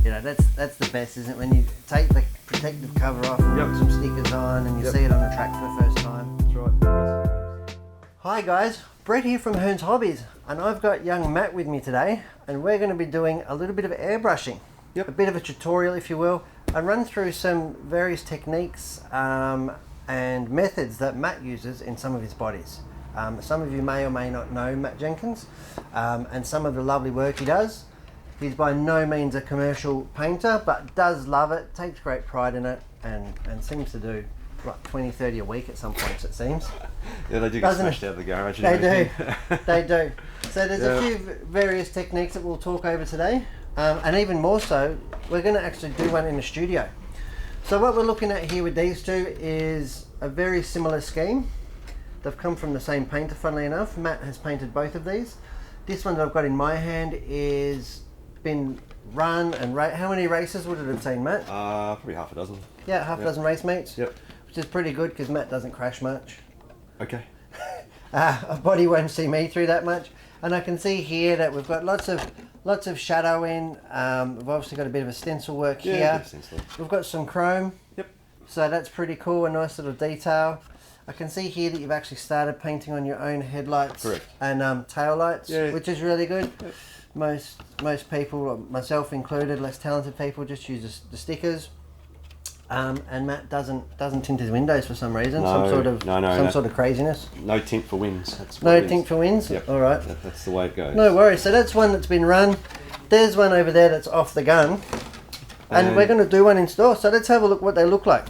You know, that's the best, isn't it? When you take the protective cover off and put some stickers on and you see it on the track for the first time. That's right. Hi guys, Brett here from Hearns Hobbies, and I've got young Matt with me today, and we're going to be doing a little bit of airbrushing. A bit of a tutorial, if you will, and run through some various techniques and methods that Matt uses in some of his bodies. Some of you may or may not know Matt Jenkins, and some of the lovely work he does. He's by no means a commercial painter, but does love it, takes great pride in it, and seems to do like 20, 30 a week at some points, it seems. Yeah, they do get smashed out of the garage. They do, they do. So there's a few various techniques that we'll talk over today, and even more so, we're going to actually do one in the studio. So what we're looking at here with these two is a very similar scheme. They've come from the same painter, funnily enough. Matt has painted both of these. This one that I've got in my hand is been run and how many races would it have seen, Matt? Probably half a dozen. Yeah, half a dozen race meets. Yep. Which is pretty good because Matt doesn't crash much. Okay. A body won't see me through that much. And I can see here that we've got lots of shadow in. We've obviously got a bit of a stencil work here. We've got some chrome. Yep. So that's pretty cool, a nice little detail. I can see here that you've actually started painting on your own headlights. Correct. And tail lights, which is really good. Yep. Most people, myself included, less talented people, just use the stickers. And Matt doesn't tint his windows for some reason. No, some sort of craziness. No tint for wins. No tint for wins. Yep. All right. That's the way it goes. No worries. So that's one that's been run. There's one over there that's off the gun, and we're going to do one in store. So let's have a look what they look like.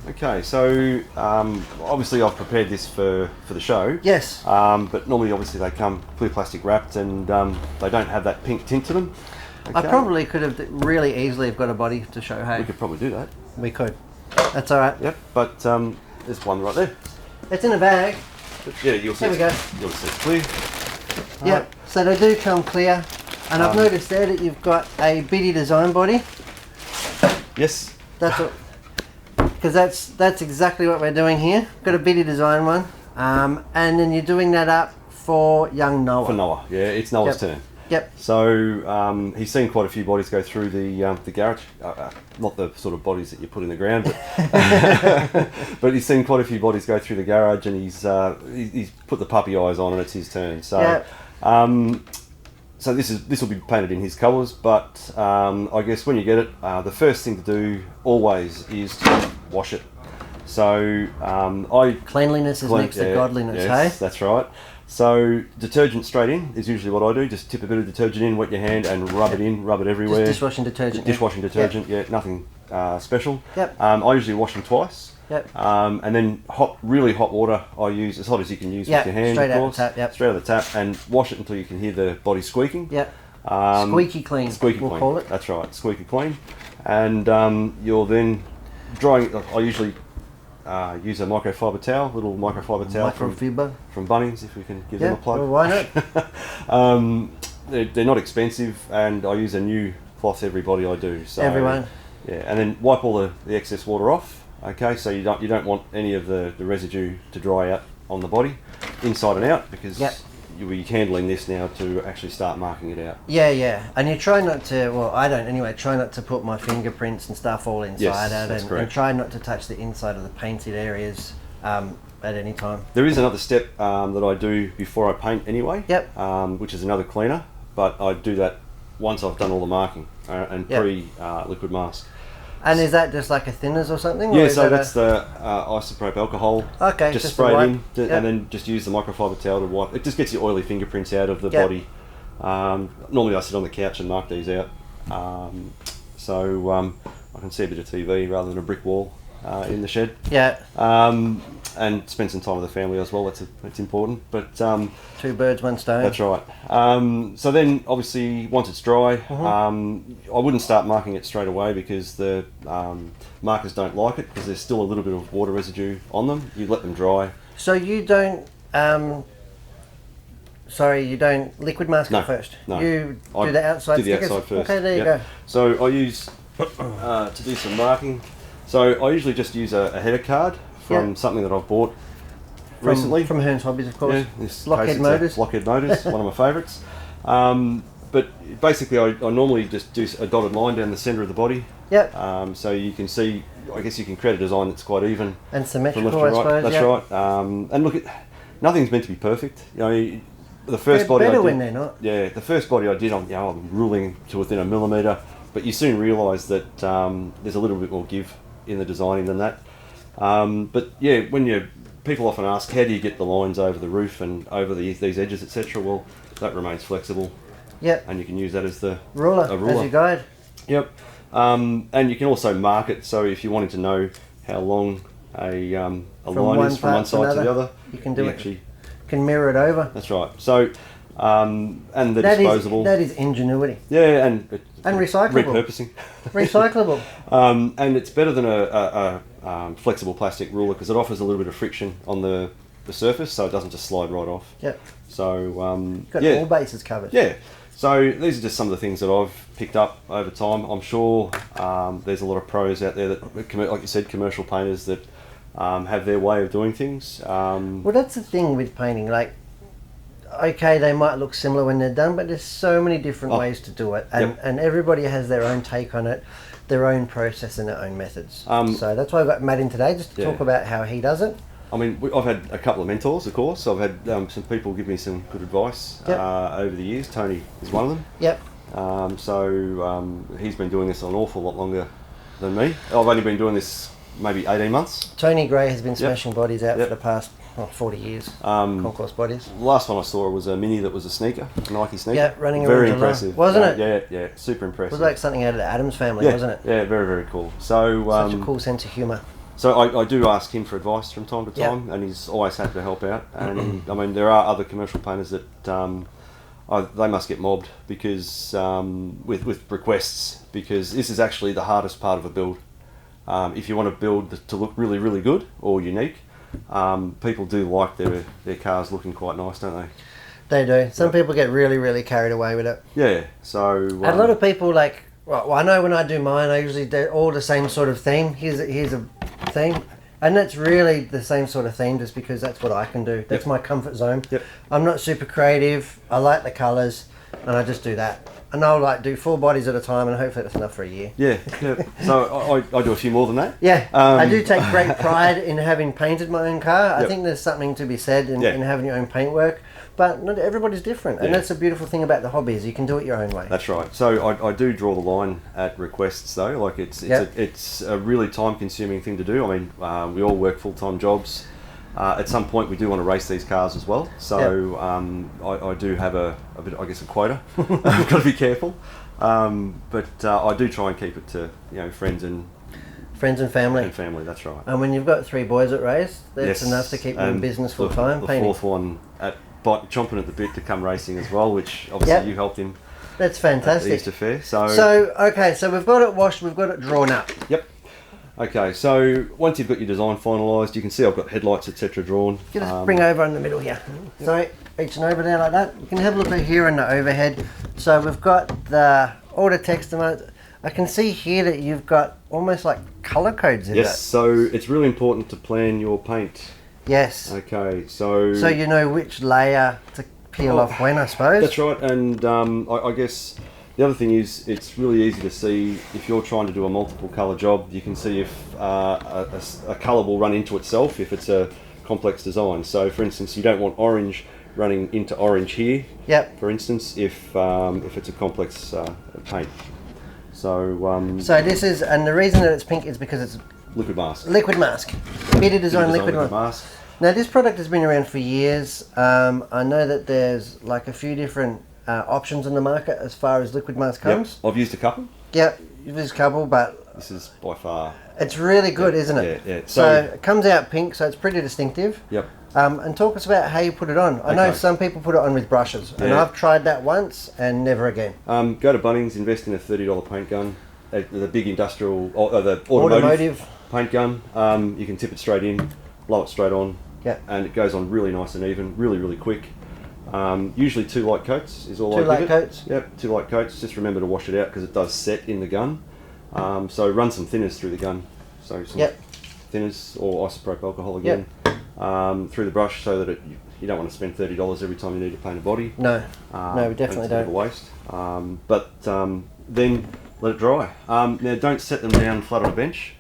Okay, so obviously I've prepared this for the show. Yes. But normally, obviously, they come clear plastic wrapped, and they don't have that pink tint to them. Okay. I probably could have really easily have got a body to show. Hey, we could probably do that. We could. That's all right. Yep. But there's one right there. It's in a bag. But yeah, you'll see. There we go. You'll see it clear. Yep. Right. So they do come clear, and I've noticed there that you've got a Bittydesign body. Yes. That's what. Because that's exactly what we're doing here. Got a Bittydesign one, and then you're doing that up for young Noah. For Noah, yeah, it's Noah's turn. Yep. So he's seen quite a few bodies go through the garage. Not the sort of bodies that you put in the ground, but but he's seen quite a few bodies go through the garage, and he's put the puppy eyes on, and it's his turn. So. Yep. So this will be painted in his colours, but I guess when you get it, the first thing to do always is to wash it. So cleanliness is next to godliness, yes, hey? That's right. So detergent straight in is usually what I do. Just tip a bit of detergent in, wet your hand, and rub it in, rub it everywhere. Just dishwashing detergent. Dishwashing detergent, yeah, nothing special. Yep. I usually wash them twice. Yep. And then really hot water I use, as hot as you can use with your hand, straight of out course. the tap, yep. Straight out of the tap, and wash it until you can hear the body squeaking. Yep. Squeaky clean, we'll call it. That's right, squeaky clean. And you're then drying. I usually use a microfiber towel, little microfiber towel from Bunnings, if we can give them a plug. Well, why not? They're not expensive, and I use a new cloth every body I do. So, everyone. Yeah, and then wipe all the excess water off. Okay, so you don't want any of the residue to dry out on the body, inside and out, because you'll be handling this now to actually start marking it out. Yeah, and you try not to, well, I don't anyway, try not to put my fingerprints and stuff all inside out, and try not to touch the inside of the painted areas at any time. There is another step that I do before I paint anyway, which is another cleaner, but I do that once I've done all the marking and pre-liquid mask. And is that just like a thinners or something? Yeah, so that's the isopropyl alcohol. Okay, just spray it in, and then just use the microfiber towel to wipe. It just gets your oily fingerprints out of the body. Normally I sit on the couch and mark these out. So I can see a bit of TV rather than a brick wall in the shed. Yeah. And spend some time with the family as well. That's important. But two birds, one stone. That's right. So then, obviously, once it's dry, I wouldn't start marking it straight away because the markers don't like it because there's still a little bit of water residue on them. You let them dry. So you don't. You don't liquid mask it first. No. You do the outside. Do the outside first. Okay, there you go. So I use to do some marking. So I usually just use a header card from something that I've bought recently. From Hearns Hobbies, of course. Yeah, this Blockhead Motors. Blockhead Motors, one of my favourites. But basically, I normally just do a dotted line down the centre of the body. Yep. So you can see, I guess you can create a design that's quite even. And symmetrical, from left to right. I suppose. That's right. And look, nothing's meant to be perfect. You know, the first body I did, when they're not. Yeah, the first body I did, I'm ruling to within a millimetre. But you soon realise that there's a little bit more give in the designing than that. But yeah, people often ask, how do you get the lines over the roof and over these edges, etc. Well, that remains flexible. Yep. And you can use that as a ruler as your guide. Yep. And you can also mark it, so if you wanted to know how long a line is from one side to the other, you can do it. Actually can mirror it over. That's right. So, and they're disposable. That is ingenuity. Yeah, and recyclable. Repurposing. Recyclable. And it's better than a flexible plastic ruler because it offers a little bit of friction on the surface, so it doesn't just slide right off. Yep. So got all bases covered. Yeah. So these are just some of the things that I've picked up over time. I'm sure there's a lot of pros out there that, like you said, commercial painters that have their way of doing things. Well, that's the thing with painting. Like, okay, they might look similar when they're done, but there's so many different ways to do it, and everybody has their own take on it, their own process and their own methods. So that's why I've got Matt in today, just to talk about how he does it. I mean, I've had a couple of mentors, of course. I've had some people give me some good advice over the years. Tony is one of them. Yep. So he's been doing this an awful lot longer than me. I've only been doing this maybe 18 months. Tony Gray has been smashing bodies out for the past 40 years. Concourse bodies. Last one I saw was a Mini that was a sneaker, a Nike sneaker. Yeah, running very around impressive, wasn't it? Yeah, super impressive. It was like something out of the Addams Family, wasn't it? Yeah, very, very cool. So such a cool sense of humour. So I do ask him for advice from time to time, and he's always happy to help out. And I mean, there are other commercial painters that they must get mobbed because with requests, because this is actually the hardest part of a build. If you want to build to look really, really good or unique, people do like their cars looking quite nice, don't they? They do. Some people get really, really carried away with it. Yeah. So a lot of people like. Well, I know when I do mine, I usually do all the same sort of theme. Here's a theme, and that's really the same sort of theme, just because that's what I can do. That's my comfort zone. Yep. I'm not super creative. I like the colours, and I just do that. And I'll like do 4 bodies at a time, and hopefully that's enough for a year. Yeah. So I do a few more than that. Yeah. I do take great pride in having painted my own car. I think there's something to be said in having your own paintwork. But not everybody's different, and that's a beautiful thing about the hobby is you can do it your own way. That's right. So I do draw the line at requests, though. Like it's a really time-consuming thing to do. I mean, we all work full-time jobs. At some point, we do want to race these cars as well. So I do have a bit, I guess, a quota. I've got to be careful, but I do try and keep it to friends and family. And family, that's right. And when you've got 3 boys at race, that's enough to keep you in business full time. The fourth one chomping at the bit to come racing as well, which obviously you helped him. That's fantastic. At the Easter Fair. So okay, so we've got it washed, we've got it drawn up. Yep. Okay, so once you've got your design finalised, you can see I've got headlights, etc. drawn. Just bring over in the middle here. Yep. So reaching over there like that. You can have a look at here in the overhead. So we've got all the text on it. I can see here that you've got almost like colour codes in it. Yes, so it's really important to plan your paint. Yes. Okay, so you know which layer to peel off when, I suppose. That's right, and I guess the other thing is it's really easy to see if you're trying to do a multiple colour job. You can see if a colour will run into itself if it's a complex design. So, for instance, you don't want orange running into orange here. Yep. For instance, if it's a complex paint. So this is, and the reason that it's pink is because it's liquid mask. Liquid mask. Bittydesign liquid mask. Now this product has been around for years. I know that there's like a few different options on the market as far as liquid mask comes. Yep. I've used a couple. Yeah, you've used a couple, but this is by far. It's really good, isn't it? Yeah. So it comes out pink, so it's pretty distinctive. Yep. And talk us about how you put it on. I know some people put it on with brushes, and I've tried that once and never again. Go to Bunnings, invest in a $30 paint gun. The big industrial, the automotive paint gun. You can tip it straight in, blow it straight on, and it goes on really nice and even, really, really quick. Usually 2 light coats is all I give it. 2 light coats? Yep, 2 light coats. Just remember to wash it out because it does set in the gun. So run some thinners through the gun. So some thinners or isopropyl alcohol again through the brush so that You don't want to spend $30 every time you need to paint a body. No, no, we definitely don't. It's a bit of a waste. Then let it dry. Now don't set them down flat on a bench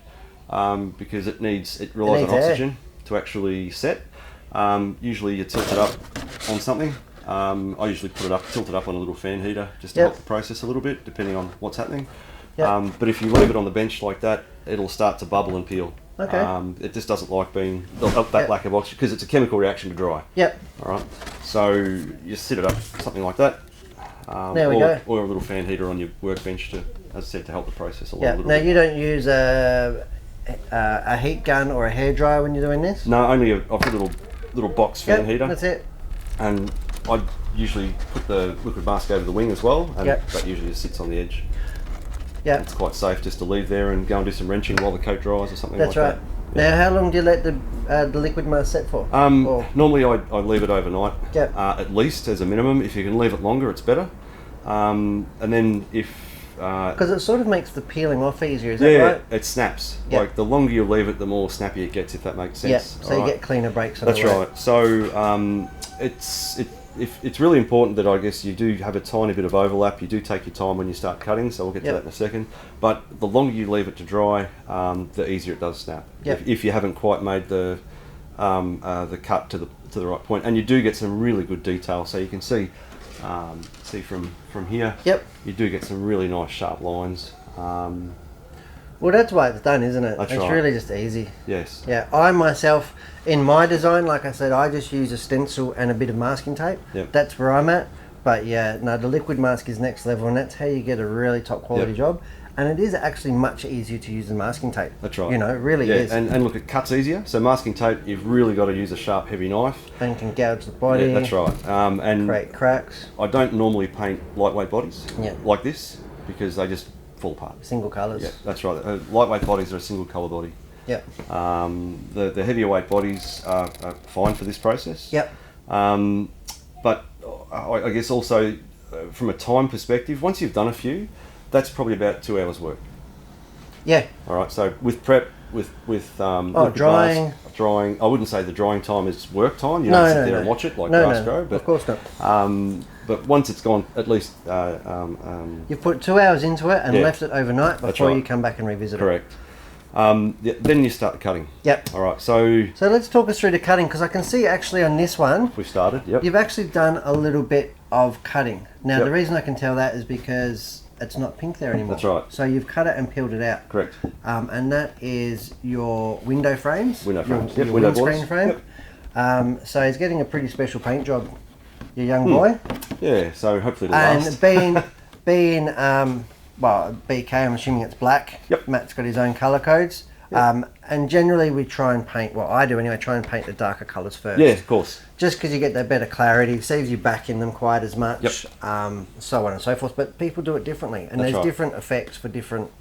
because it relies on oxygen to actually set. Usually you tilt it up on something. I usually tilt it up on a little fan heater just to help the process a little bit, depending on what's happening. But if you leave it on the bench like that, it'll start to bubble and peel. Okay. It just doesn't like being that lack of oxygen because it's a chemical reaction to dry. Yep. All right. So you sit it up something like that. There we go. Or a little fan heater on your workbench to, as I said, to help the process along a little Now bit. you don't use a heat gun or a hairdryer when you're doing this? No, only I've got a little box fan heater. That's it. And I usually put the liquid mask over the wing as well, and that usually just sits on the edge. Yeah. It's quite safe just to leave there and go and do some wrenching while the coat dries or something like that. That's right. Now, how long do you let the liquid mask set for? Normally I leave it overnight, Yep. At least as a minimum. If you can leave it longer, it's better. And then if... Because it sort of makes the peeling off easier, is that right? Yeah, it snaps. Yep. Like the longer you leave it, the more snappy it gets, if that makes sense. Yeah, so you get cleaner breaks on That's the way. right. So it's really important that I guess you do have a tiny bit of overlap. You do take your time when you start cutting, so we'll get to that in a second. But the longer you leave it to dry, the easier it does snap. Yep. If you haven't quite made the cut to the right point, and you do get some really good detail. So you can see from here. Yep. You do get some really nice sharp lines. Well, that's why it's done, isn't it? That's it's right. really just easy. Yes. Yeah, I myself, in my design, like I said, I just use a stencil and a bit of masking tape. Yep. That's where I'm at. But yeah, no, the liquid mask is next level, and that's how you get a really top quality job. And it is actually much easier to use than masking tape. That's right. You know, it really is. And look, it cuts easier. So masking tape, you've really got to use a sharp, heavy knife. And can gouge the body. Yeah, that's right. And create cracks. I don't normally paint lightweight bodies like this because they just fall apart. Single colours. Yeah, that's right. Lightweight bodies are a single colour body. Yep. The heavier weight bodies are fine for this process. Yep. But I guess also from a time perspective, once you've done a few, that's probably about 2 hours work. Yeah. All right. So with prep, with drying. Drying. I wouldn't say the drying time is work time. You don't sit there and watch it like grass grow. But of course not. But once it's gone, at least you've put 2 hours into it and left it overnight before you come back and revisit it. Correct. Then you start cutting. Yep. All right. So let's talk us through the cutting, because I can see actually on this one we started. Yep. You've actually done a little bit of cutting. Now the reason I can tell that is because it's not pink there anymore. That's right. So you've cut it and peeled it out. Correct. And that is your window frames. Window frames. Your window windscreen frame. Yep. So he's getting a pretty special paint job, your young boy. Yeah. So hopefully it'll last. And being well, BK, I'm assuming it's black. Yep. Matt's got his own colour codes. Yep. And generally we try and paint, well I do anyway, try and paint the darker colours first. Yeah, of course. Just because you get that better clarity, saves you back in them quite as much, so on and so forth. But people do it differently, and there's different effects for different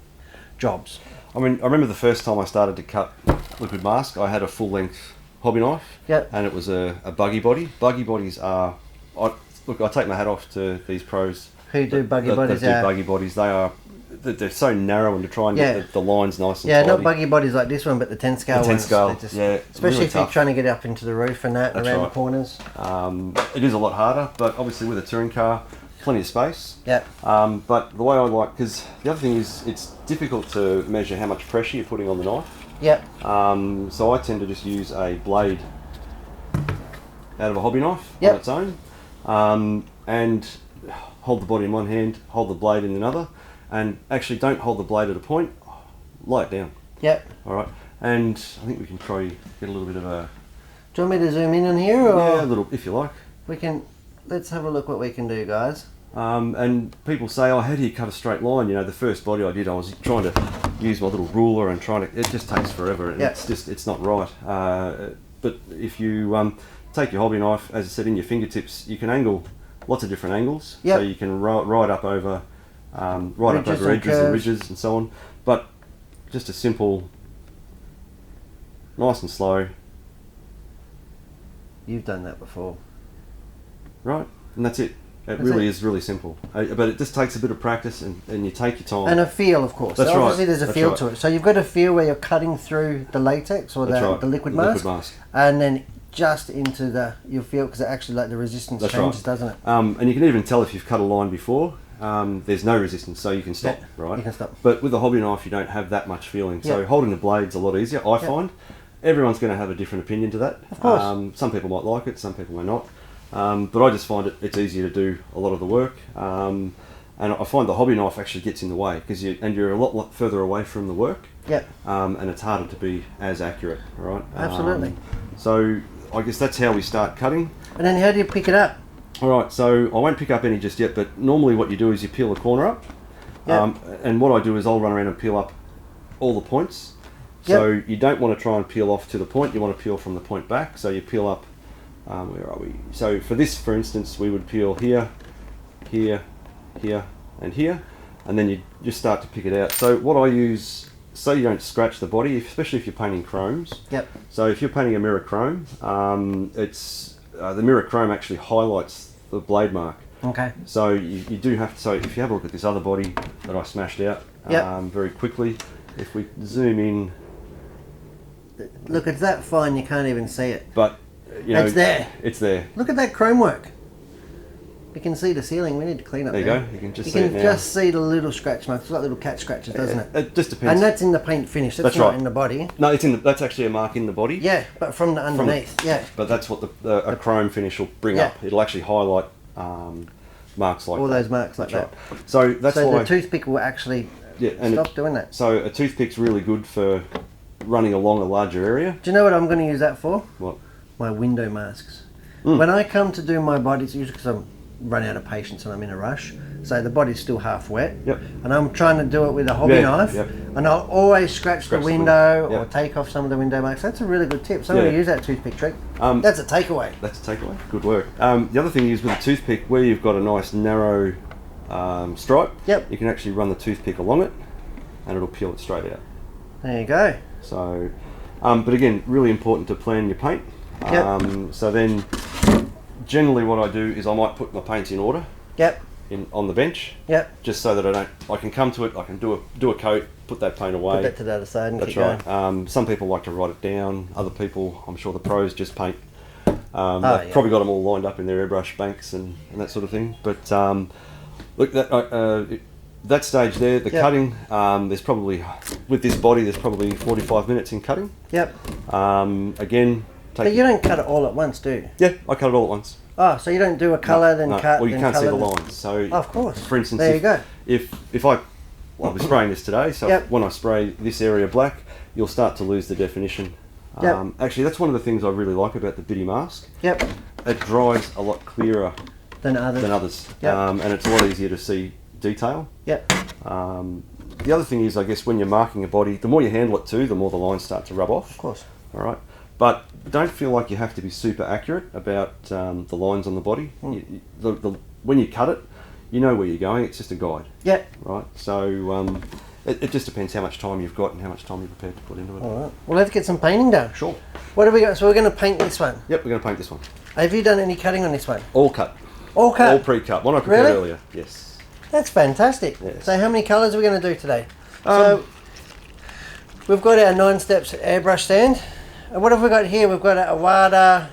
jobs. I mean, I remember the first time I started to cut liquid mask, I had a full-length hobby knife, and it was a buggy body. Buggy bodies are... Look, I take my hat off to these pros who do buggy bodies. That do buggy bodies. They're so narrow, and to try and get the lines nice and tidy. Not buggy bodies like this one, but the 10 scale ones. 10 scale, especially really if you're trying to get up into the roof and that, around the corners. It is a lot harder, but obviously with a touring car, plenty of space. Yeah. But the way I like, because the other thing is, it's difficult to measure how much pressure you're putting on the knife. Yeah. So I tend to just use a blade out of a hobby knife on its own, and hold the body in one hand, hold the blade in another. And actually don't hold the blade at a point, lay it down. Yep. All right. And I think we can probably get a little bit of a... Do you want me to zoom in on here? Or? Yeah, a little, if you like. We can... Let's have a look what we can do, guys. And people say, oh, how do you cut a straight line? You know, the first body I did, I was trying to use my little ruler and trying to... It just takes forever. And it's not right. But if you take your hobby knife, as I said, in your fingertips, you can angle lots of different angles. Yep. So you can ride up over... right up over edges and ridges and so on, but just a simple, nice and slow. You've done that before, right? And that's it. It really is really simple, but it just takes a bit of practice and you take your time. And a feel, of course. That's so right. Obviously there's a feel to it. So you've got a feel where you're cutting through the latex or the liquid mask. And then just into the, you'll feel, because it actually, like, the resistance That's changes, right. doesn't it? And you can even tell if you've cut a line before. There's no resistance, so you can stop, right? You can stop. But with a hobby knife, you don't have that much feeling. So holding the blade's a lot easier, I find. Everyone's going to have a different opinion to that. Of course. Some people might like it, some people may not. But I just find it's easier to do a lot of the work. And I find the hobby knife actually gets in the way, because you're a lot further away from the work. Yep. And it's harder to be as accurate, right? Absolutely. So I guess that's how we start cutting. And then how do you pick it up? Alright, so I won't pick up any just yet, but normally what you do is you peel the corner up. Yep. And what I do is I'll run around and peel up all the points. So you don't want to try and peel off to the point, you want to peel from the point back. So you peel up, where are we? So for this, for instance, we would peel here, here, here, and here. And then you just start to pick it out. So what I use, so you don't scratch the body, especially if you're painting chromes. Yep. So if you're painting a mirror chrome, the mirror chrome actually highlights the blade mark. Okay. So you do have to, so if you have a look at this other body that I smashed out very quickly, if we zoom in. Look, it's that fine you can't even see it. But, you know. It's there. It's there. Look at that chrome work. You can see the ceiling. We need to clean up there. You go. You can just see it now. just see the little scratch marks. It's like little cat scratches, doesn't it? It just depends. And that's in the paint finish. That's not in the body. No, it's in that's actually a mark in the body. Yeah, but from the underneath. But that's what a chrome finish will bring up. It'll actually highlight marks like all that. those marks like that. Right. So that's why the toothpick will actually stop doing that. So a toothpick's really good for running along a larger area. Do you know what I'm going to use that for? What? My window masks. When I come to do my body, it's usually because I'm running out of patience and I'm in a rush. So the body's still half wet. Yep. And I'm trying to do it with a hobby knife. Yep. And I'll always scratch the window or Yep. take off some of the window marks. That's a really good tip. So I'm going to use that toothpick trick. That's a takeaway. That's a takeaway. Good work. The other thing is with a toothpick, where you've got a nice narrow stripe, you can actually run the toothpick along it and it'll peel it straight out. There you go. So, but again, really important to plan your paint. So then, generally what I do is I might put my paints in order. On the bench. Just so that I can come to it, I can do a coat, put that paint away. Put that to the other side and That's keep right. Some people like to write it down. Other people, I'm sure the pros just paint. They've probably got them all lined up in their airbrush banks and that sort of thing. But look, that stage there, the cutting, there's probably, with this body, there's probably 45 minutes in cutting. Again, but you don't cut it all at once, do you? Yeah, I cut it all at once. Oh, so you don't do a colour, then cut, well, you then can't see the colour, lines. So, of course. For instance, there you go. If I'll be spraying this today, so when I spray this area black, you'll start to lose the definition. Actually, that's one of the things I really like about the Bitty mask. It dries a lot clearer than others. And it's a lot easier to see detail. The other thing is, I guess, when you're marking a body, the more you handle it too, the more the lines start to rub off. Of course. All right. But don't feel like you have to be super accurate about the lines on the body. When you cut it, you know where you're going. It's just a guide. Right. So it just depends how much time you've got and how much time you're prepared to put into it. All right. Well, let's get some painting done. Sure. What have we got? So we're going to paint this one. Yep, we're going to paint this one. Have you done any cutting on this one? All cut. All cut? All pre-cut. One I prepared earlier. Yes. That's fantastic. Yes. So how many colours are we going to do today? So we've got our 9 steps airbrush stand. And what have we got here? We've got an Awada.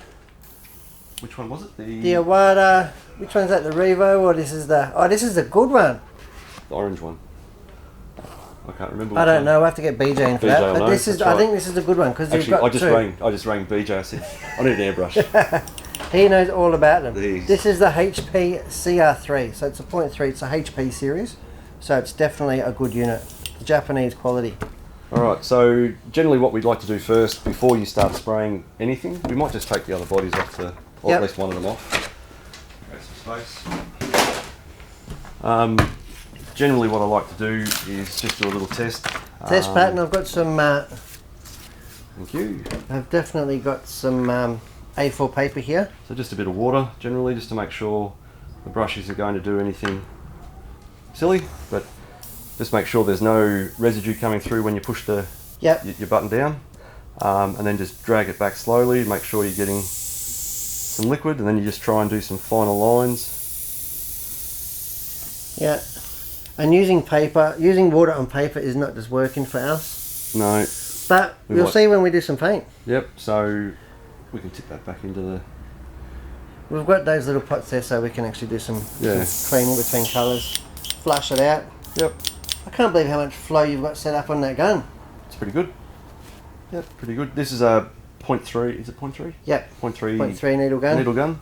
Which one was it? The Awada. Which one's that? The Revo, or this is the? Oh, this is the good one. The orange one. I can't remember. I don't know. I have to get BJ in for that. But this is. I think this is the good one because you've got two. I just rang BJ. I said I need an airbrush. He knows all about them. These. This is the HP CR3, so it's a 0.3. It's a HP series, so it's definitely a good unit. The Japanese quality. Alright, so generally what we'd like to do first, before you start spraying anything, we might just take the other bodies off or at least one of them off. Create some space. Generally what I like to do is just do a little test. Test pattern, I've got some... thank you. I've definitely got some A4 paper here. So just a bit of water, generally, just to make sure the brush isn't going to do anything silly, but just make sure there's no residue coming through when you push your button down, and then just drag it back slowly, make sure you're getting some liquid, and then you just try and do some finer lines. And using water on paper is not just working for us. No. But we'll see when we do some paint. Yep, so we can tip that back into the... We've got those little pots there so we can actually do some cleaning between colours. Flush it out. Yep. I can't believe how much flow you've got set up on that gun. It's pretty good. Yep, pretty good. This is a 0.3, is it 0.3? Yep. 0.3 needle gun. Needle gun.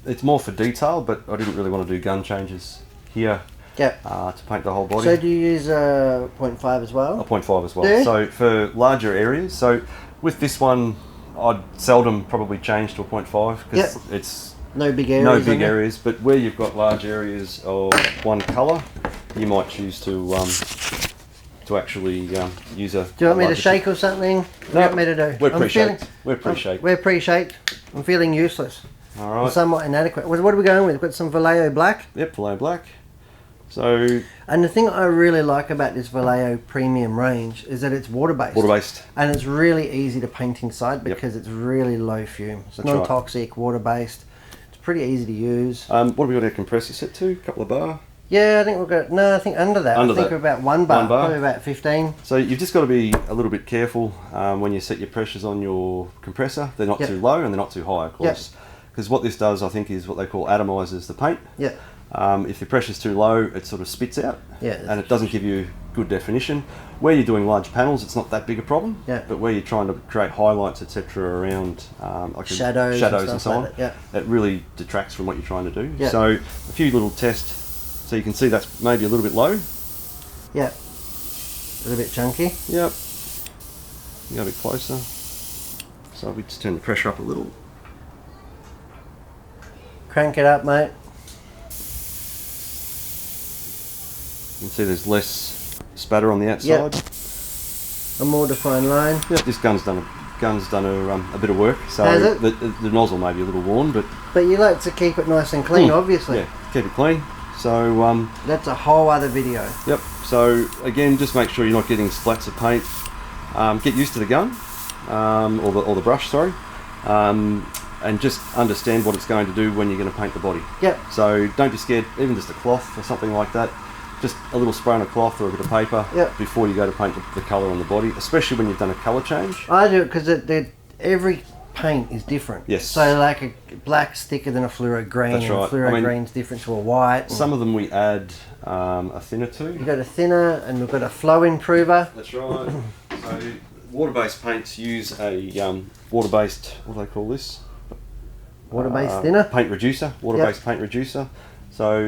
It's more for detail, but I didn't really want to do gun changes here. Yep. To paint the whole body. So do you use a 0.5 as well? A 0.5 as well. Yeah. So for larger areas, so with this one, I'd seldom probably change to a 0.5 because it's no big areas. No big areas, but where you've got large areas of one colour, you might choose to actually use a... Do you want me to shake or something? What do you want me to do? We're pre-shaked. We're pre-shaked. We're pre-shaked. I'm feeling useless. All right. Somewhat inadequate. What are we going with? We've got some Vallejo black. Yep, Vallejo black. So... And the thing I really like about this Vallejo premium range is that it's water-based. Water-based. And it's really easy to paint inside because it's really low fume. It's non-toxic, water-based. It's pretty easy to use. What have we got our compressor set to? A couple of bar? Yeah, I think we've got... No, I think under that. I think we're about 1 bar. Probably about 15. So you've just got to be a little bit careful when you set your pressures on your compressor. They're not too low and they're not too high, of course. Because what this does, I think, is what they call atomizes the paint. Yeah. If the pressure's too low, it sort of spits out, and it doesn't give you good definition. Where you're doing large panels, it's not that big a problem. Yeah. But where you're trying to create highlights, etc., around like shadows and so on, like it really detracts from what you're trying to do. Yeah. So a few little tests, so you can see that's maybe a little bit low. Yeah. A little bit chunky. Yep. Go a bit closer. So we just turn the pressure up a little. Crank it up, mate. You can see there's less spatter on the outside. Yep. A more defined line. Yep, this gun's done a bit of work. So has it? The nozzle may be a little worn, but you like to keep it nice and clean, obviously. Yeah, keep it clean. So that's a whole other video. Yep. So again, just make sure you're not getting splats of paint. Get used to the gun, or the brush, sorry. And just understand what it's going to do when you're going to paint the body. Yep. So don't be scared, even just a cloth or something like that. Just a little spray on a cloth or a bit of paper before you go to paint the colour on the body, especially when you've done a colour change. I do it because every paint is different. Yes. So like a black's thicker than a fluoro green, That's right. and a fluoro green's different to a white. Some of them we add a thinner to. You've got a thinner and we've got a flow improver. That's right. So water-based paints use a water-based, what do they call this? Water-based thinner? Paint reducer, water-based paint reducer. So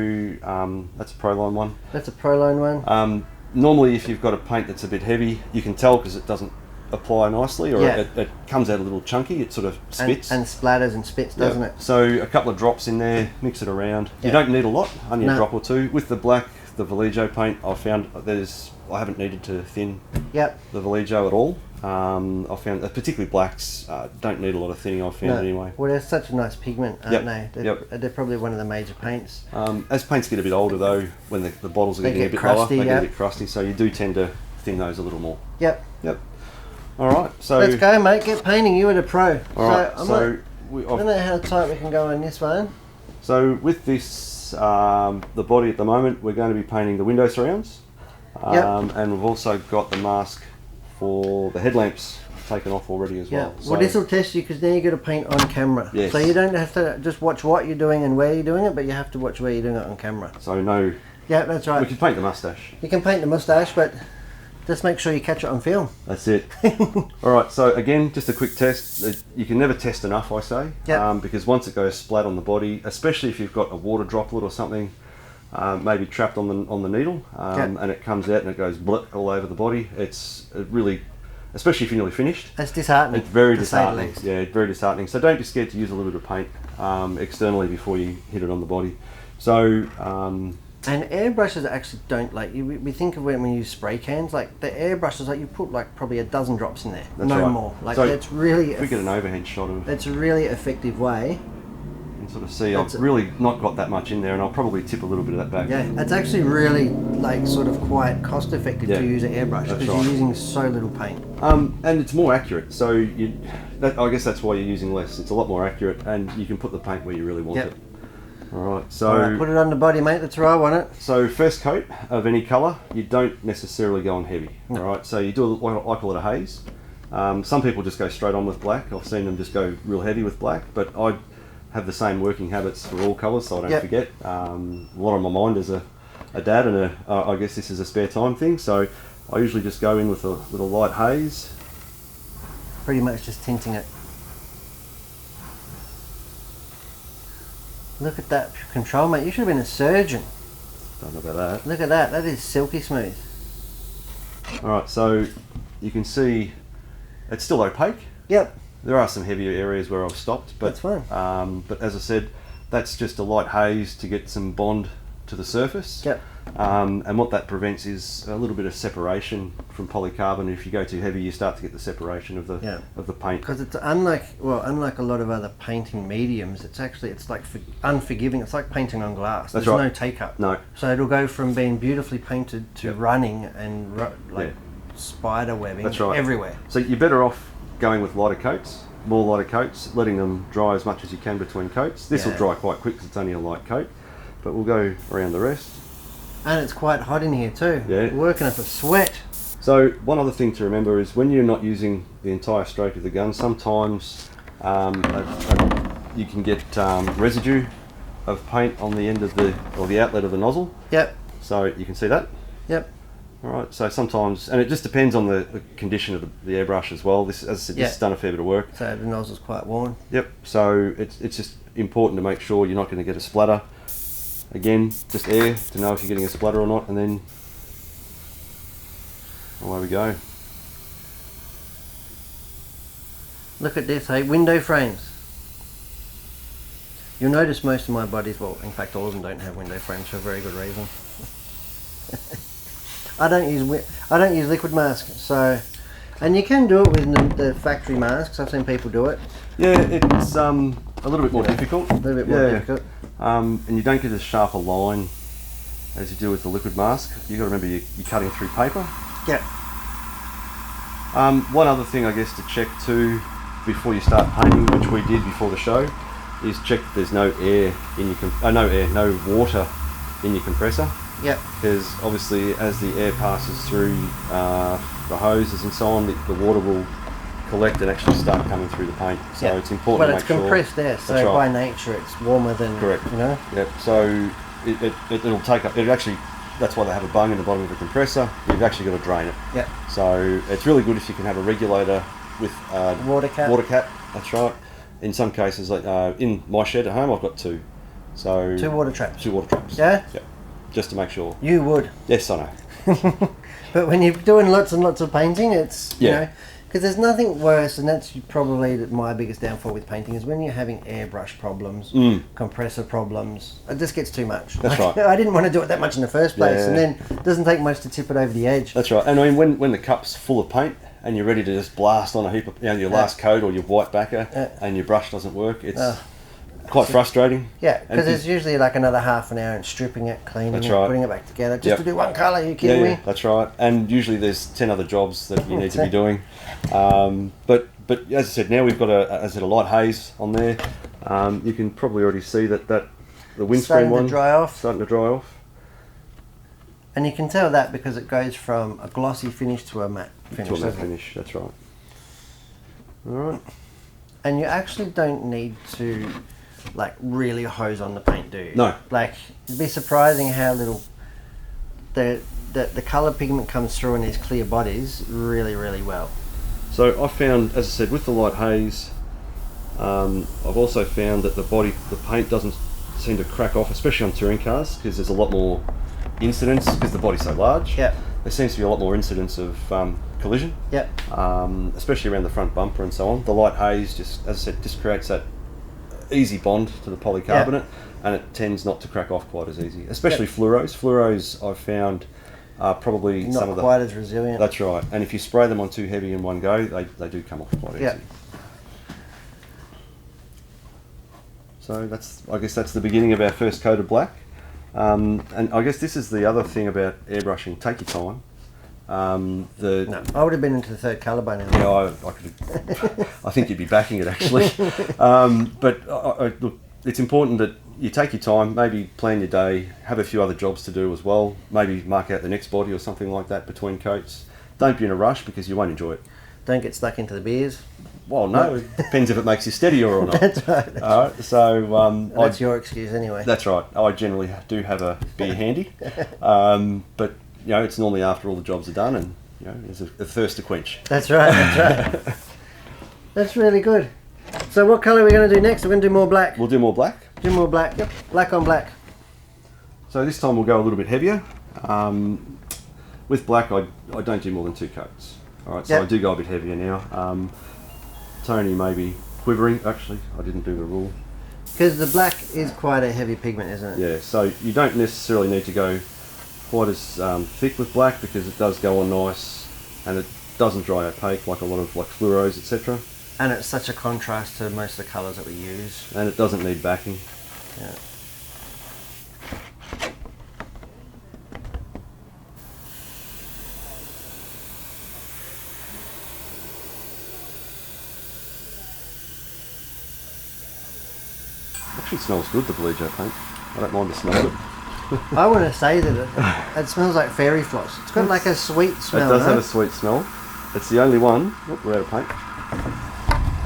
that's a Proline one. That's a Proline one. Normally if you've got a paint that's a bit heavy, you can tell because it doesn't apply nicely, or it comes out a little chunky, it sort of spits. And splatters and spits, doesn't it? So a couple of drops in there, mix it around. You don't need a lot, only a drop or two. With the black, the Vallejo paint, I found I haven't needed to thin the Vallejo at all. I found particularly blacks don't need a lot of thinning, I've found anyway. Well, they're such a nice pigment, aren't they? They're probably one of the major paints. As paints get a bit older though, when the bottles are getting a bit crusty, lower, they get a bit crusty, so you do tend to thin those a little more. Yep. Alright, so... Let's go, mate, get painting, you are the pro. Alright, I don't know how tight we can go on this one. So with this, the body at the moment, we're going to be painting the window surrounds. And we've also got the mask for the headlamps taken off already as well. So, well, this will test you because now you've got to paint on camera. Yes. So you don't have to just watch what you're doing and where you're doing it, but you have to watch where you're doing it on camera. So no... Yeah, that's right. We can paint the moustache. You can paint the moustache, but just make sure you catch it on film. That's it. Alright, so again, just a quick test. You can never test enough, I say. Because once it goes splat on the body, especially if you've got a water droplet or something, maybe trapped on the needle, and it comes out and it goes blip all over the body. It really, especially if you're nearly finished. It's disheartening. It's very disheartening. Yeah, very disheartening. So don't be scared to use a little bit of paint externally before you hit it on the body. So. And airbrushes actually don't we think of when we use spray cans, like the airbrushes, like you put like probably a dozen drops in there, more. Like so that's really. If we get an overhead shot of. That's a really effective way. Sort of see, I've really not got that much in there, and I'll probably tip a little bit of that back. Yeah, it's actually really sort of quite cost effective to use an airbrush because you're using so little paint. And it's more accurate, so I guess that's why you're using less. It's a lot more accurate, and you can put the paint where you really want it. Alright, so... put it on the body, mate, that's where I want it. So first coat of any colour, you don't necessarily go on heavy. Alright, so you do what I call it a haze. Some people just go straight on with black. I've seen them just go real heavy with black, but I have the same working habits for all colours, so I don't forget. A lot on my mind as a dad, and I guess this is a spare time thing, so I usually just go in with a light haze. Pretty much just tinting it. Look at that control, mate. You should have been a surgeon. Don't know about that. Look at that. That is silky smooth. Alright, so you can see it's still opaque. Yep. There are some heavier areas where I've stopped, but that's fine. But as I said, that's just a light haze to get some bond to the surface. Yep. And what that prevents is a little bit of separation from polycarbonate. If you go too heavy, you start to get the separation of the paint. Because it's unlike a lot of other painting mediums, it's like unforgiving. It's like painting on glass. That's There's right. no take up. No. So it'll go from being beautifully painted to running and spider webbing everywhere. So you're better off going with lighter coats, letting them dry as much as you can between coats. This will dry quite quick because it's only a light coat, but we'll go around the rest. And it's quite hot in here too. Yeah. We're working up a sweat. So one other thing to remember is when you're not using the entire stroke of the gun, sometimes you can get residue of paint on the end of the outlet of the nozzle. Yep. So you can see that. Yep. All right. So sometimes, and it just depends on the condition of the airbrush as well. This, as I said, this has done a fair bit of work. So the nozzle's quite worn. Yep. So it's just important to make sure you're not going to get a splatter. Again, just air to know if you're getting a splatter or not, and then away we go. Look at this, hey, window frames. You'll notice most of my bodies, well, in fact all of them don't have window frames for a very good reason. I don't use liquid mask, so, and you can do it with the factory masks. I've seen people do it. Yeah, it's a little bit more difficult. A little bit more difficult. And you don't get as sharp a line as you do with the liquid mask. You've got to remember you're cutting through paper. Yeah. One other thing I guess to check too before you start painting, which we did before the show, is check that there's no air in your no water in your compressor. Yeah. Because obviously as the air passes through the hoses and so on, the water will collect and actually start coming through the paint. So it's important to make sure. Well, it's compressed air, so by nature it's warmer than... Correct. You know? Yep. So it'll take up... That's why they have a bung in the bottom of the compressor. You've actually got to drain it. Yeah. So it's really good if you can have a regulator with water cap. Water cap, that's right. In some cases, like in my shed at home, I've got two. So 2 water traps. 2 water traps. Yeah? Yeah. Just to make sure. You would. Yes, I know. But when you're doing lots and lots of painting, it's, you know, because there's nothing worse, and that's probably my biggest downfall with painting, is when you're having airbrush problems, compressor problems. It just gets too much. That's right. I didn't want to do it that much in the first place, and then it doesn't take much to tip it over the edge. That's right. And I mean, when the cup's full of paint and you're ready to just blast on a heap of your last coat or your white backer and your brush doesn't work, it's quite frustrating. Yeah, because there's usually like another half an hour in stripping it, cleaning it, putting it back together, just to do one colour. Are you kidding me? That's right. And usually there's 10 other jobs that you need to be doing. But as I said, now we've got a light haze on there. You can probably already see that the windscreen one starting to dry off. And you can tell that because it goes from a glossy finish to a matte finish. To a matte finish, that's right. All right. And you actually don't need to like really hose on the paint, do you? No. Like, it'd be surprising how little the colour pigment comes through in these clear bodies really, really well. So I found, as I said, with the light haze, I've also found that the paint doesn't seem to crack off, especially on touring cars, because there's a lot more incidence, because the body's so large. Yeah. There seems to be a lot more incidence of collision. Yeah. Especially around the front bumper and so on. The light haze just, as I said, just creates that easy bond to the polycarbonate, and it tends not to crack off quite as easy. Especially fluoros. Fluoros I've found are probably not quite as resilient. That's right. And if you spray them on too heavy in one go, they do come off quite easy. So I guess that's the beginning of our first coat of black. And I guess this is the other thing about airbrushing. Take your time. No, I would have been into the third colour by now. Yeah, I could. I think you'd be backing it actually. But look, it's important that you take your time. Maybe plan your day. Have a few other jobs to do as well. Maybe mark out the next body or something like that between coats. Don't be in a rush because you won't enjoy it. don't get stuck into the beers. Well, no, it depends if it makes you steadier or not. That's right. All right, so That's your excuse anyway. That's right. I generally do have a beer handy, but you know, it's normally after all the jobs are done, and you know, there's a thirst to quench. That's right. That's right. That's really good. So, what colour are we going to do next? We're going to do more black. We'll do more black. Do more black. Yep. Black on black. So this time we'll go a little bit heavier. With black, I don't do more than 2 coats. All right, so yep. I do go a bit heavier now. Tony may be quivering. Actually, I didn't do the rule. Because the black is quite a heavy pigment, isn't it? Yeah, so you don't necessarily need to go quite as thick with black, because it does go on nice and it doesn't dry opaque like a lot of like fluoros, etc. And it's such a contrast to most of the colours that we use. And it doesn't need backing. Yeah. Actually smells good, the blue jet paint. I don't mind the smell of it. I want to say that it smells like fairy floss. It's got like a sweet smell. It does have a sweet smell. It's the only one. Oop, we're out of paint.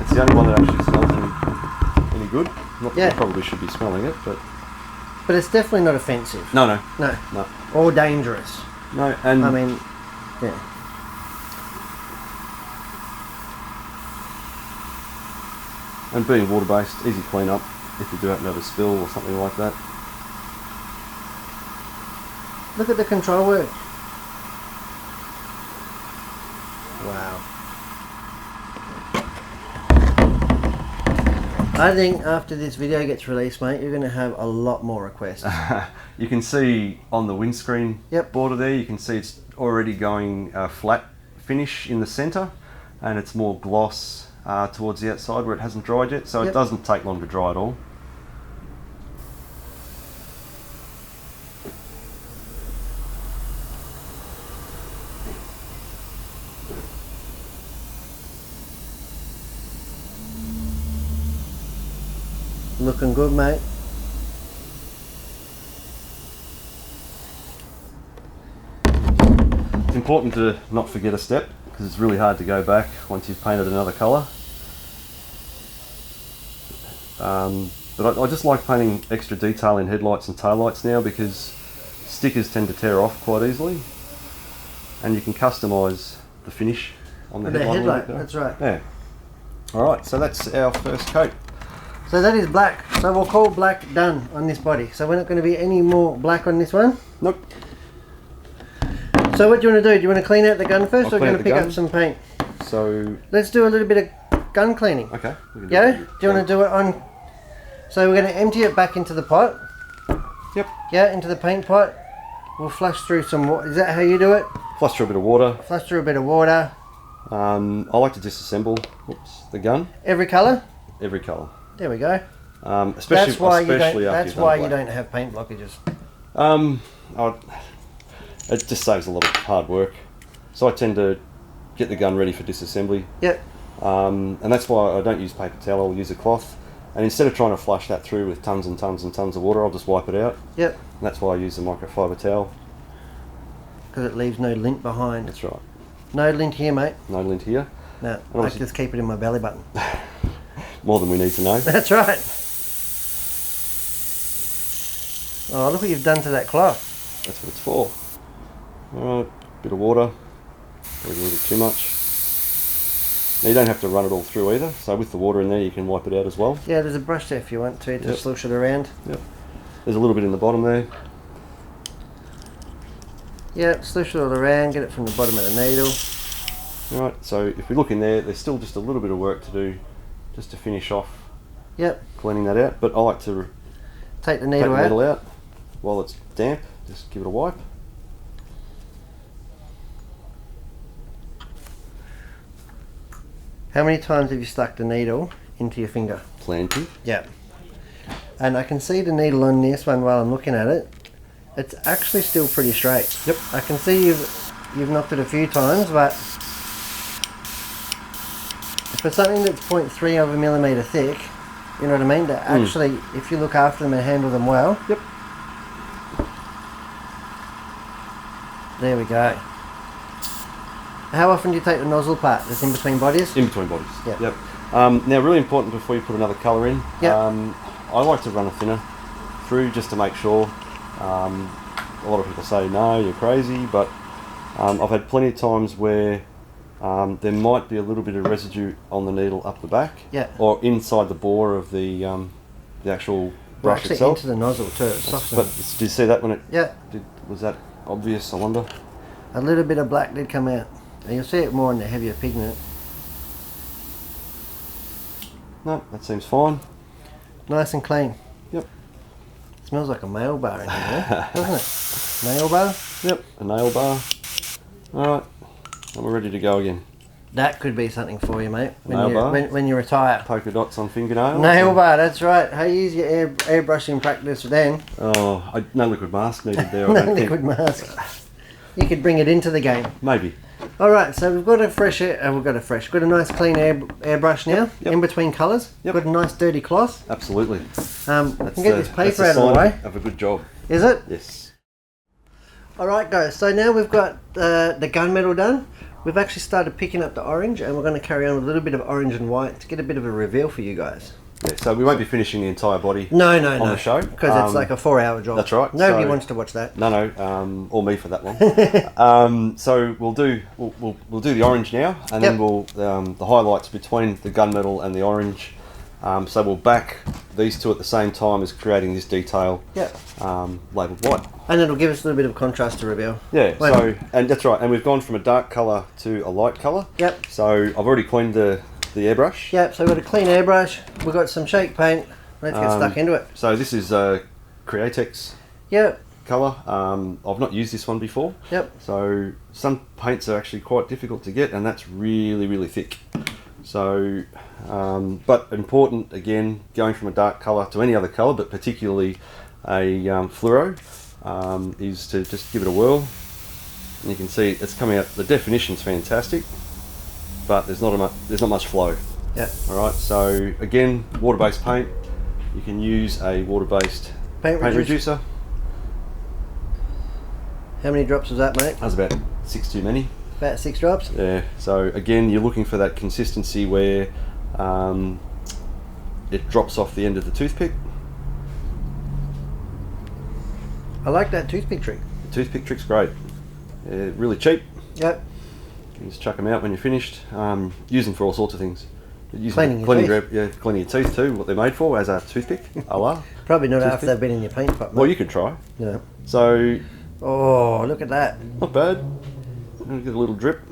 It's the only one that actually smells any good. Not that you probably should be smelling it, but it's definitely not offensive. No. Or dangerous. No, and I mean, yeah. And being water based, easy clean up if you do happen to have a spill or something like that. Look at the control work. Wow. I think after this video gets released, mate, you're going to have a lot more requests. You can see on the windscreen border there, you can see it's already going flat finish in the centre, and it's more gloss towards the outside where it hasn't dried yet, so it doesn't take long to dry at all. Looking good, mate. It's important to not forget a step, because it's really hard to go back once you've painted another colour. But I just like painting extra detail in headlights and taillights now, because stickers tend to tear off quite easily, and you can customise the finish on the headlight. That's right. Yeah. Alright, so that's our first coat. So that is black. So we'll call black done on this body. So we're not going to be any more black on this one? Nope. So what do you want to do? Do you want to clean out the gun first, or do you want to pick up some paint? So let's do a little bit of gun cleaning. Okay. Yeah? Do you want to do it on... So we're going to empty it back into the pot. Yep. Yeah, into the paint pot. We'll flush through some water. Is that how you do it? Flush through a bit of water. Flush through a bit of water. I like to disassemble the gun. Every colour? Every colour. There we go. Especially that's why you don't have paint blockages. It just saves a lot of hard work. So I tend to get the gun ready for disassembly. Yep. And that's why I don't use paper towel, I'll use a cloth. And instead of trying to flush that through with tons and tons and tons of water, I'll just wipe it out. Yep. And that's why I use the microfiber towel. Because it leaves no lint behind. That's right. No lint here, mate. No lint here. No, I just keep it in my belly button. More than we need to know. That's right. Oh, look what you've done to that cloth. That's what it's for. Alright, bit of water. Probably a little bit too much. Now you don't have to run it all through either, so with the water in there you can wipe it out as well. Yeah, there's a brush there if you want to slush it around. Yep. There's a little bit in the bottom there. Yeah, slush it all around, get it from the bottom of the needle. Alright, so if we look in there, there's still just a little bit of work to do just to finish off cleaning that out, but I like to take the needle out while it's damp, just give it a wipe. How many times have you stuck the needle into your finger? Plenty. Yeah. And I can see the needle on this one while I'm looking at it. It's actually still pretty straight. Yep. I can see you've knocked it a few times, but for something that's 0.3 of a millimetre thick, you know what I mean? That actually, if you look after them and handle them well. Yep. There we go. How often do you take the nozzle apart? That's in between bodies? In between bodies. Yep. Yep. Now, really important before you put another colour in. Yep. I like to run a thinner through just to make sure. A lot of people say no, you're crazy, but I've had plenty of times where there might be a little bit of residue on the needle up the back, yeah, or inside the bore of the actual brush actually itself. into the nozzle too. But did you see that when it? Yeah. Was that obvious? I wonder. A little bit of black did come out, and you'll see it more in the heavier pigment. No, that seems fine. Nice and clean. Yep. Smells like a nail bar in here, doesn't it? Nail bar? Yep, a nail bar. Alright, and we're ready to go again. That could be something for you, mate, Nail bar? when you retire. Polka dots on fingernails. Nail bar, that's right. How you use your airbrushing practice then. Oh, no liquid mask needed there. No liquid mask. You could bring it into the game. Maybe. Alright, so we've got a nice clean airbrush now, Yep. in between colours. Yep. Got a nice dirty cloth. Absolutely. We can get this That's paper a out of the sign way. of a good job. Is it? Yes. Alright guys, so now we've got the gunmetal done. We've actually started picking up the orange, and we're going to carry on with a little bit of orange and white to get a bit of a reveal for you guys. Yeah, so we won't be finishing the entire body No, on the show. because it's like a 4-hour job. That's right. Nobody wants to watch that. No, or me for that one. So we'll do the orange now, and then we'll the highlights between the gunmetal and the orange. So we'll back these two at the same time as creating this detail. Yep. Labelled white. And it'll give us a little bit of contrast to reveal. Yeah. And that's right. And we've gone from a dark colour to a light colour. Yep. So I've already cleaned the airbrush. Yep. So we've got a clean airbrush. We've got some shake paint. Let's get stuck into it. So this is Createx Yep. colour. I've not used this one before. Yep. So some paints are actually quite difficult to get, and that's really, really thick. So, but important again, going from a dark colour to any other colour, but particularly a fluoro, is to just give it a whirl. And you can see it's coming out. The definition's fantastic, but there's not much flow. Yep. All right. So again, water-based paint. You can use a water-based paint reducer. How many drops was that, mate? That's about 6 too many. About 6 drops. Yeah. So again, you're looking for that consistency where it drops off the end of the toothpick. I like that toothpick trick. The toothpick trick's great. Really cheap. Yep. You can just chuck them out when you're finished. Use them for all sorts of things. Cleaning your teeth. Cleaning your teeth too. What they're made for, as a toothpick. Probably not Toothpick. after they've been in your paint pot, mate. Well, you can try. Yeah. So, Oh, look at that. not bad. I'm gonna get a little drip.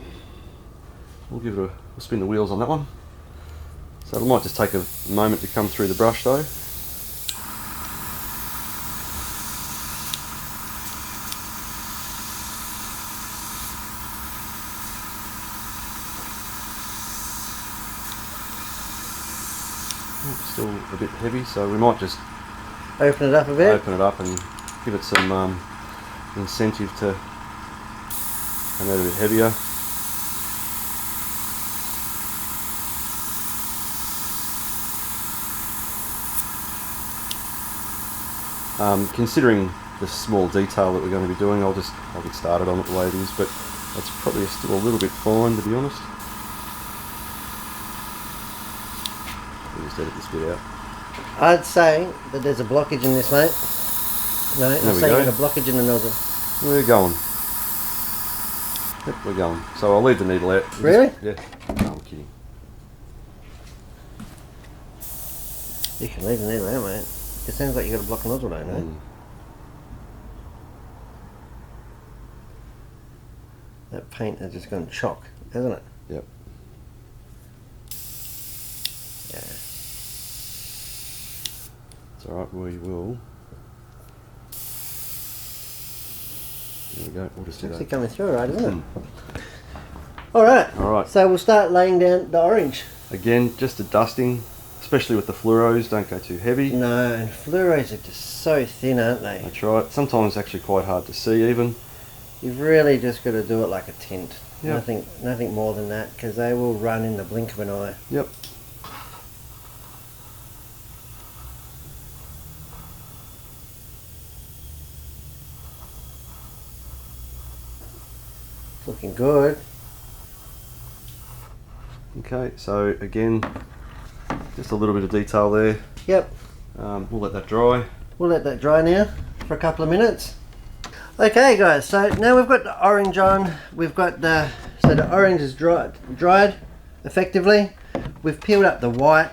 We'll spin the wheels on that one. So it might just take a moment to come through the brush though. Still a bit heavy, so we might just Open it up a bit. open it up and give it some incentive to come out a bit heavier. Considering the small detail that we're going to be doing, I'll get started on it the way it is, but that's probably still a little bit fine, to be honest. I'll just edit this bit out. I'd say that there's a blockage in this, mate. No, There I'd we say go. you've got a blockage in the nozzle. We're going. Yep, we're going. So I'll leave the needle out. Really? Yeah. No, I'm kidding. You can leave the needle out, mate. It sounds like you've got a blocked nozzle, don't you? That paint has just gone chock, hasn't it? Yep. Yeah. It's alright, we will. There we go, we'll just do It's actually that. coming through, right, isn't it? Alright. Alright. So we'll start laying down the orange. Again, just a dusting, especially with the fluoros, don't go too heavy. No, and fluoros are just so thin, aren't they? That's right. Sometimes actually quite hard to see even. You've really just got to do it like a tint. Yep. Nothing more than that, because they will run in the blink of an eye. Yep. Looking good. Okay, so again, just a little bit of detail there. Yep. We'll let that dry. We'll let that dry now for a couple of minutes. Okay guys, so now we've got the orange on. We've got the, so the orange is dried effectively. We've peeled up the white,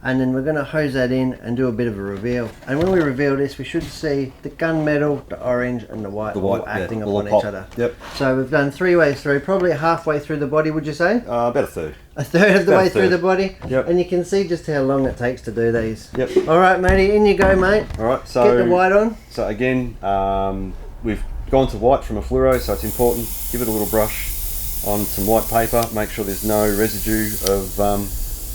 and then we're going to hose that in and do a bit of a reveal. And when we reveal this, we should see the gunmetal, the orange and the white all acting upon each other. Yep. So we've done 3 ways through, probably halfway through the body, would you say? About a third. A third of the way through the body. Yep. And you can see just how long it takes to do these. Yep. All right, matey, in you go, mate. All right, so get the white on. So again, we've gone to white from a fluoro, so it's important. Give it a little brush on some white paper. Make sure there's no residue of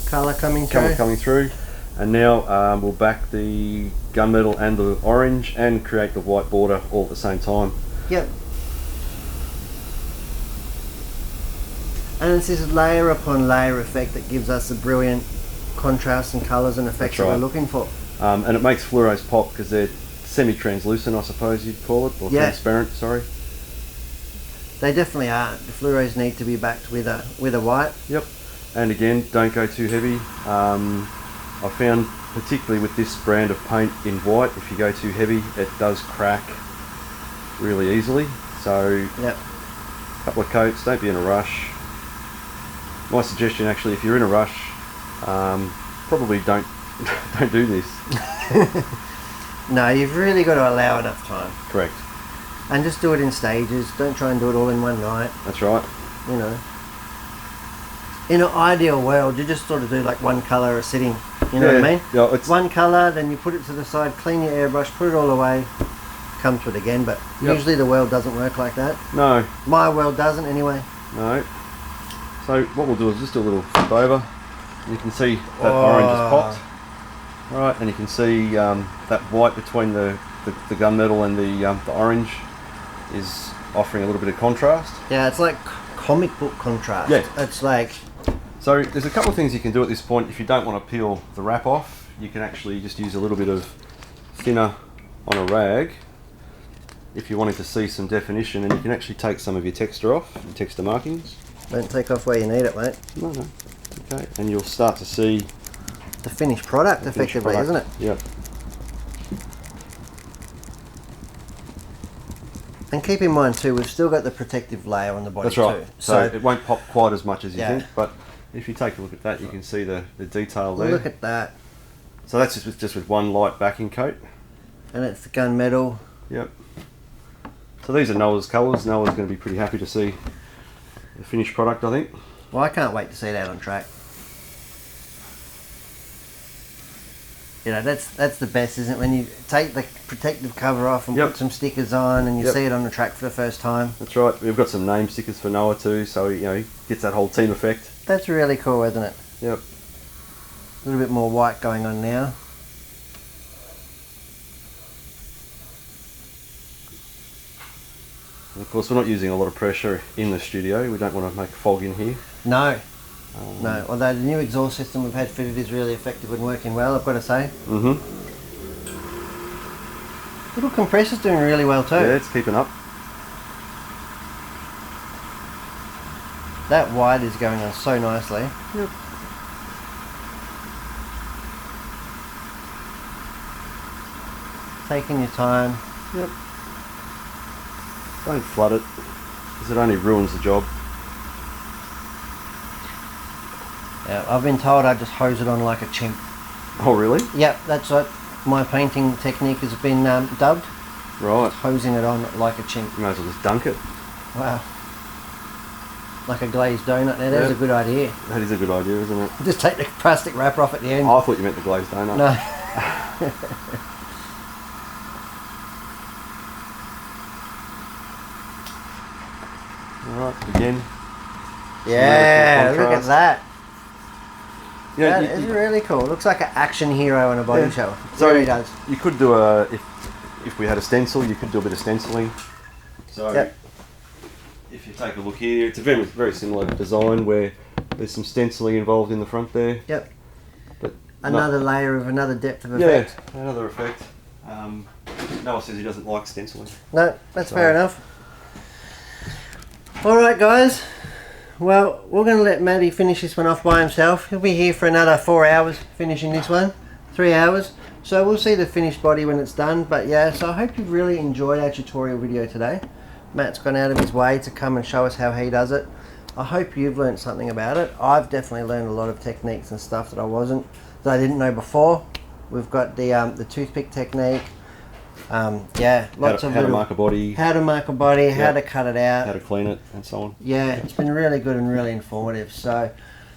colour coming through. And now we'll back the gunmetal and the orange and create the white border all at the same time. Yep. And it's this layer upon layer effect that gives us the brilliant contrast and colours and effects that we're looking for. And it makes fluoros pop because they're semi-translucent, I suppose you'd call it, or transparent, sorry. They definitely are. The fluoros need to be backed with a white. Yep. And again, don't go too heavy. I found, particularly with this brand of paint in white, if you go too heavy, it does crack really easily. So, yep. A couple of coats, don't be in a rush. My suggestion, actually, if you're in a rush, probably don't do this. No, you've really got to allow enough time. Correct. And just do it in stages. Don't try and do it all in one night. That's right. You know. In an ideal world, you just sort of do like one colour a sitting. You know what I mean? Yeah, it's one colour, then you put it to the side, clean your airbrush, put it all away, come to it again. But usually the world doesn't work like that. No. My world doesn't anyway. No. So what we'll do is just do a little flip over. You can see that orange is popped. Right, and you can see that white between the gunmetal and the orange is offering a little bit of contrast. Yeah, it's like comic book contrast. Yeah. It's like... So there's a couple of things you can do at this point. If you don't want to peel the wrap off, you can actually just use a little bit of thinner on a rag if you're wanting to see some definition, and you can actually take some of your texture off, your texture markings. Don't take off where you need it, mate. No. Okay, and you'll start to see the finished product effectively, isn't it? Yep. And keep in mind too, we've still got the protective layer on the body. That's right. Too. So it won't pop quite as much as you think, but if you take a look at that, you can see the detail there. Look at that. So that's just with one light backing coat. And it's the gunmetal. Yep. So these are Noah's colours. Noah's going to be pretty happy to see the finished product, I think. Well, I can't wait to see that on track. You know, that's the best, isn't it? When you take the protective cover off and put some stickers on, and you see it on the track for the first time. That's right. We've got some name stickers for Noah too, so you know, he gets that whole team effect. That's really cool, isn't it? Yep. A little bit more white going on now. And of course, we're not using a lot of pressure in the studio. We don't want to make fog in here. No. No, although the new exhaust system we've had fitted is really effective and working well, I've got to say. Mm-hmm. Little compressor's doing really well too. Yeah, it's keeping up. That white is going on so nicely. Yep. Taking your time. Yep. Don't flood it, because it only ruins the job. Yeah, I've been told I just hose it on like a chimp. Oh, really? Yep, that's what my painting technique has been dubbed. Right. Just hosing it on like a chimp. You might as well just dunk it. Wow. Like a glazed donut there. That's a good idea. That is a good idea, isn't it? Just take the plastic wrapper off at the end. Oh, I thought you meant the glazed donut. No. Alright, again. Yeah, look at that. Yeah, that is really cool. Looks like an action hero on a body show. So really does. You could do if we had a stencil, you could do a bit of stenciling. So if you take a look here, it's a very, very similar design where there's some stenciling involved in the front there. Yep. But another layer of another depth of effect. Yeah, another effect. Noah says he doesn't like stenciling. No, that's fair enough. Alright guys, Well, we're going to let Matty finish this one off by himself. He'll be here for another 4 hours finishing this one. 3 hours. So we'll see the finished body when it's done. But yeah, so I hope you've really enjoyed our tutorial video today. Matt's gone out of his way to come and show us how he does it. I hope you've learned something about it. I've definitely learned a lot of techniques and stuff that I didn't know before. We've got the toothpick technique. Yeah, lots of how to mark a body, how to mark a body, yeah, how to cut it out, how to clean it, and so on. Yeah, it's been really good and really informative. So,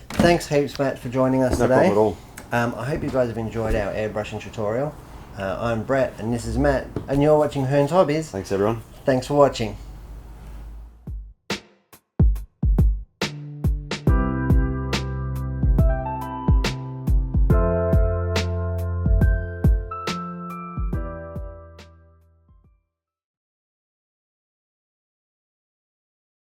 thanks heaps, Matt, for joining us No today. problem at all. I hope you guys have enjoyed our airbrushing tutorial. I'm Brett, and this is Matt, and you're watching Hearns Hobbies. Thanks, everyone. Thanks for watching.